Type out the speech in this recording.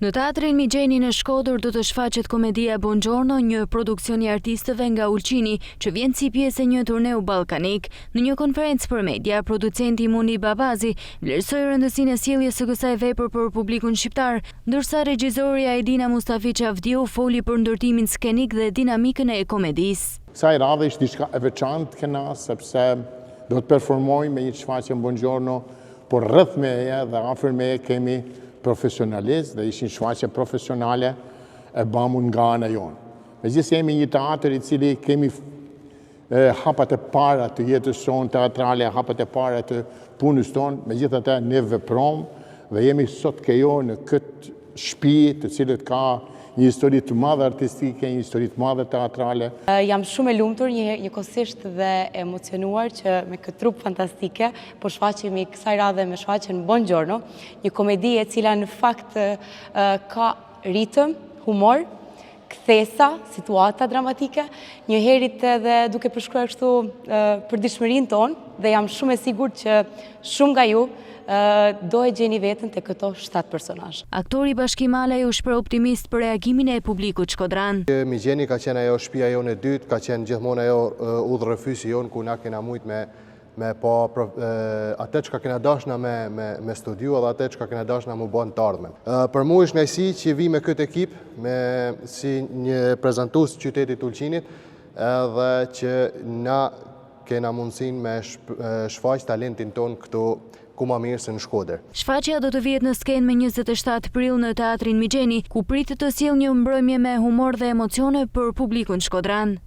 Në teatrin Migjeni në Shkodër do të shfaqet komedia Buongiorno, një produksion i artistëve nga Ulqini, që vjen si pjesë e një turneu ballkanik. Në një konferencë për media, producenti Muni Babazi vlerësoi rëndësinë e sjelljes së kësaj vepre për publikun shqiptar, ndërsa regjisorja Edina Mustafi Çavdiu foli për ndërtimin skenik dhe dinamikën e komedisë. Kësaj radhe ishte diçka e veçantë këna, sepse do të performojmë me një shfaqje Buongiorno, por rreth meje dhe afër meje kemi profesionalistë dhe ishin shfaqje profesionale e bamun nga ana jonë. Megjithëse jemi një teatër i cili kemi hapat e para të jetës sonë teatrale, hapat e para të punës tonë, megjithatë ne veprojmë dhe jemi sot këjo në këtë shtëpi të cilët ka një histori të madhe artistike, një histori të madhe teatrale. Jam shumë e lumtur, njëkohësisht dhe emocionuar që me këtë trup fantastike, po shfaqemi kësaj radhe me shfaqjen Buongiorno, një komedi e cila në fakt ka ritëm, humor, kthesa, situata dramatike, njëherët edhe duke përshkruar kështu përditshmërinë tonë, dhe jam shumë e sigurt që shumë nga ju do e gjeni veten te këto 7 personazhe. Aktori Bashkim Alaj u shpreh optimist për reagimin e publikut shkodran. Migjeni ka qenë ajo shtëpia jonë e dytë, ka qenë gjithmonë ajo udhërrefysi jonë ku na kena mujt me pa atë çka kena dashna me studiu edhe atë çka kena dashna me bën të ardhmen. Për mua është kënaqësi që vi me këtë ekip si një prezantues qytetit Ulqinit, edhe që na kena mundësinë me shfaq talentin ton këtu ku ma mirë se në Shkodër. Shfaqja do të vihet në skenë me 27 prill në teatrin Migjeni, ku pritet të sjellë një mbrëmje me humor dhe emocione për publikun shkodran.